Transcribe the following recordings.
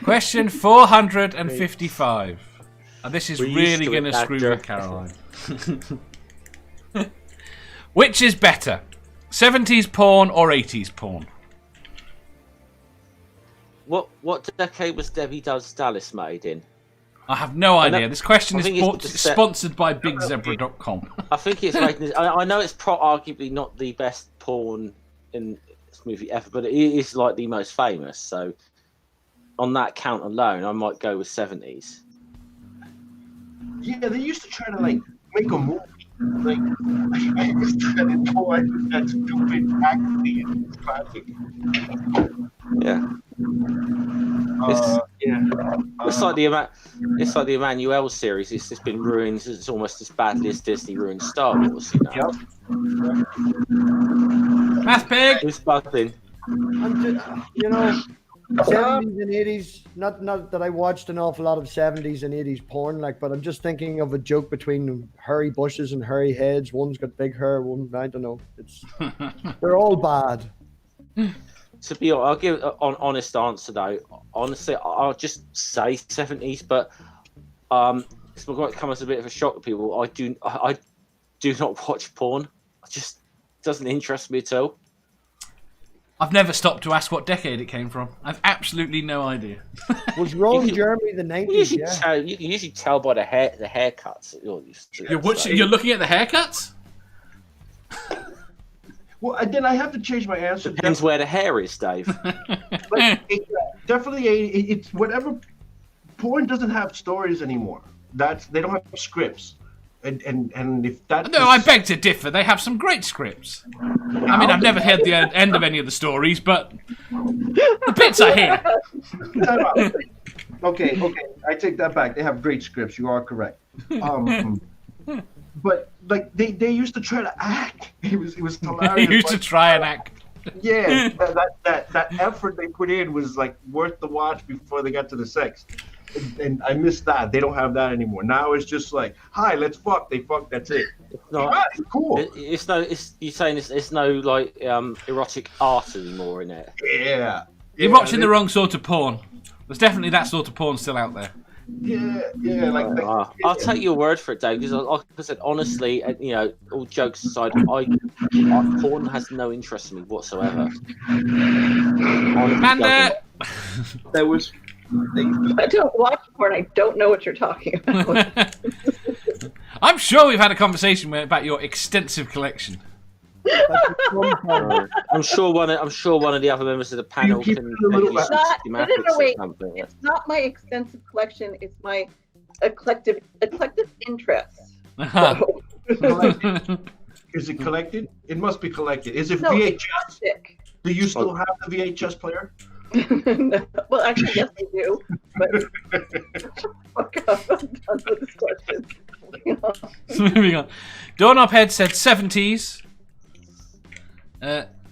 Question 455. And this is really going to screw with Caroline. Which is better? 70s porn or 80s porn? What decade was Debbie Does Dallas made in? I have no idea. This question is sponsored by BigZebra.com. I think it's made. I know it's arguably not the best porn in this movie ever, but it is like the most famous. So on that count alone, I might go with 70s. Yeah, they used to try to like make a movie. Like I used to enjoy that stupid acting classic. Yeah. It's like the Emmanuel series. It's just been ruined. It's almost as badly as Disney ruined Star Wars. You know. Yep. Math Pig. Who's buzzing? You know, 70s and 80s. Not that I watched an awful lot of 70s and 80s porn, like, but I'm just thinking of a joke between hairy bushes and hairy heads. One's got big hair. One, I don't know. They're all bad. To be honest, I'll give an honest answer though. Honestly, I'll just say 70s, but it's going to come as a bit of a shock to people. I do not watch porn. It just doesn't interest me at all. I've never stopped to ask what decade it came from. I've absolutely no idea. Was Ron Jeremy the 90s? You can usually tell by the haircuts. You're looking at the haircuts? Well, then I have to change my answer. Depends where the hair is, Dave. Definitely, it's whatever. Porn doesn't have stories anymore. They don't have scripts, and if that. No, I beg to differ. They have some great scripts. I mean, I've never heard the end of any of the stories, but the bits I hear. Okay, I take that back. They have great scripts. You are correct. But like they used to try to act. It was hilarious. They used to try and act. Yeah, that effort they put in was like worth the watch before they got to the sex. And I miss that. They don't have that anymore. Now it's just like, hi, let's fuck. They fuck. That's it. It's cool. You're saying it's no like erotic art anymore in it. Yeah. You're watching the wrong sort of porn. There's definitely that sort of porn still out there. Yeah. I'll take your word for it, Dave. Because like I said, honestly, you know, all jokes aside, porn has no interest in me whatsoever. Amanda, there was. I don't watch porn. I don't know what you're talking about. I'm sure we've had a conversation about your extensive collection. I'm sure one of the other members of the panel can. It's not my extensive collection. It's my eclectic interest. So. Is it collected? It must be collected. Is it VHS? Eclectic. Do you still have the VHS player? No. Well, actually, yes, I do. But fuck up. I'm done with this question. Moving on. Doorknobhead said 70s.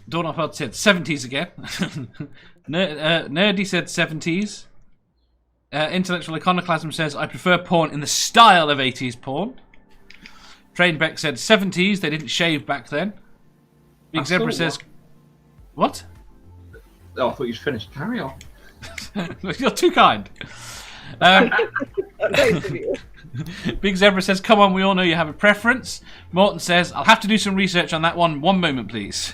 Doorknobhead said 70s again. Nerdy said 70s. Intellectual Iconoclasm says, I prefer porn in the style of 80s porn. Trainbeck said 70s. They didn't shave back then. Big Zebra says... What? Oh, I thought you'd finished. Carry on. You're too kind. Big Zebra says, come on, we all know you have a preference. Morton says, I'll have to do some research on that one. One moment, please.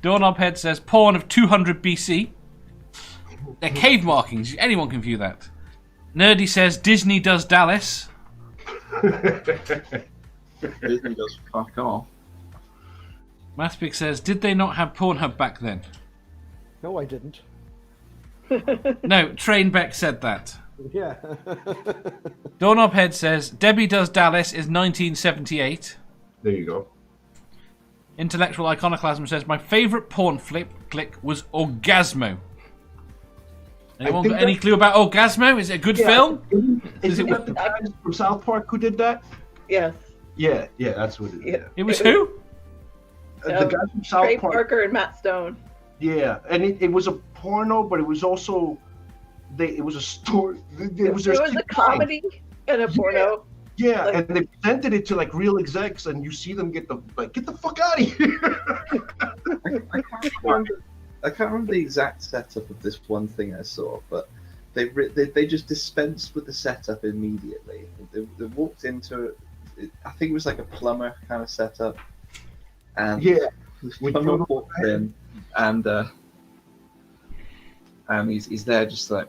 Doorknobhead says, porn of 200 BC. They're cave markings. Anyone can view that. Nerdy says, Disney Does Dallas. Disney does fuck off. Mathpig says, did they not have Pornhub back then? No, I didn't. No, Trainbeck said that. Yeah. Doorknobhead says, Debbie Does Dallas is 1978. There you go. Intellectual Iconoclasm says, my favourite porn click was Orgasmo. Anyone got any clue about Orgasmo? Is it a good film? Is it with the guys from South Park who did that? Yes. Yeah, that's what it is. Yeah. It was who? The guys from South Trey Park. Parker and Matt Stone. Yeah, and it was a porno, but it was also it was a story. It was a comedy and a porno. Yeah, and they presented it to like real execs, and you see them get the fuck out of here. I can't remember the exact setup of this one thing I saw, but they just dispensed with the setup immediately. They walked into it. I think it was like a plumber kind of setup, and Yeah. the plumber walked in, and he's there just like,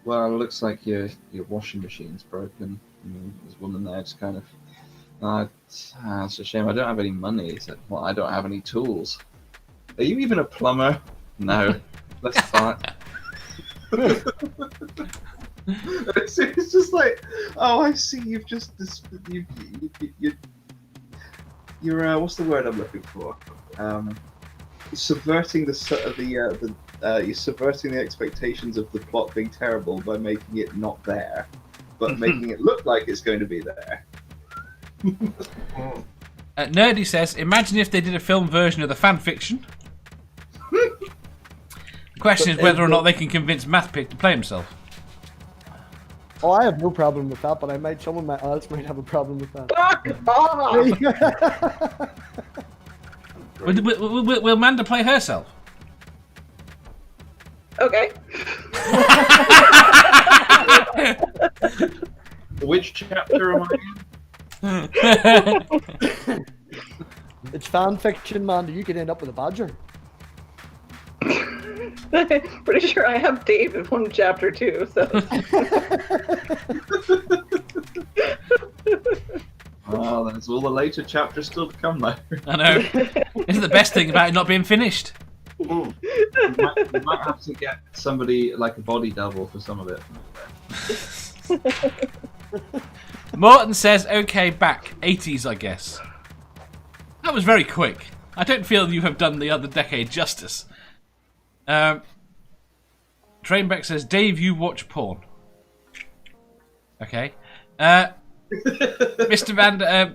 well, it looks like your washing machine's broken. And there's a woman there just kind of, it's a shame. I don't have any money. He said, well, I don't have any tools. Are you even a plumber? No. Let's fight. It's just like, oh, I see. You've just you're what's the word I'm looking for? You're subverting you're subverting the expectations of the plot being terrible by making it not there, but making it look like it's going to be there. Nerdy says, imagine if they did a film version of the fan fiction. The question is whether or not they can convince Mathpick to play himself. Oh, I have no problem with that, but someone else might have a problem with that. Fuck off! Will Amanda play herself? Okay. Which chapter am I in? It's fan fiction, man. You could end up with a badger. Pretty sure I have Dave in one chapter too. So. Oh, there's all the later chapters still to come though. I know. Isn't the best thing about it not being finished? You might have to get somebody like a body double for some of it. Morton says, okay, back. 80s, I guess. That was very quick. I don't feel you have done the other decade justice. Trainbeck says, Dave, you watch porn. Okay. Mr.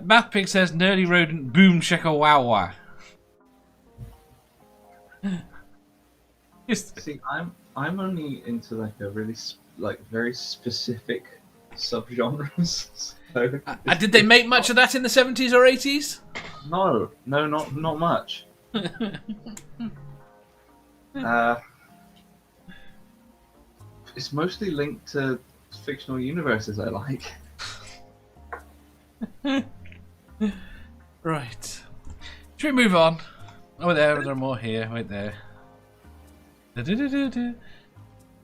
Mathpig says, nerdy rodent, boom, shaka, wow, wow. See, I'm only into like a really very specific subgenres. So did they make much of that in the 70s or 80s? No, not much. It's mostly linked to fictional universes I like. Right. Should we move on? Oh, there are more here. Wait there.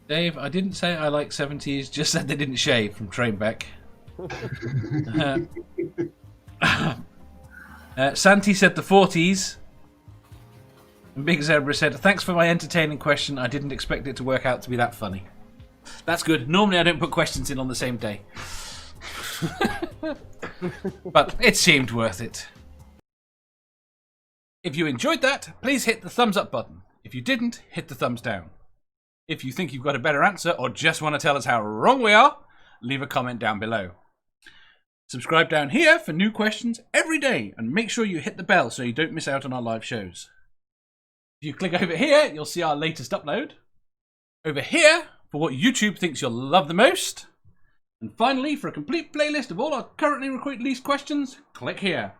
Dave, I didn't say I like 70s, just said they didn't shave, from Trainbeck. Santi said the 40s. And Big Zebra said, thanks for my entertaining question. I didn't expect it to work out to be that funny. That's good. Normally I don't put questions in on the same day. But it seemed worth it. If you enjoyed that, please hit the thumbs up button. If you didn't, hit the thumbs down. If you think you've got a better answer or just want to tell us how wrong we are, leave a comment down below. Subscribe down here for new questions every day and make sure you hit the bell so you don't miss out on our live shows. If you click over here, you'll see our latest upload. Over here, for what YouTube thinks you'll love the most. And finally, for a complete playlist of all our currently released questions, click here.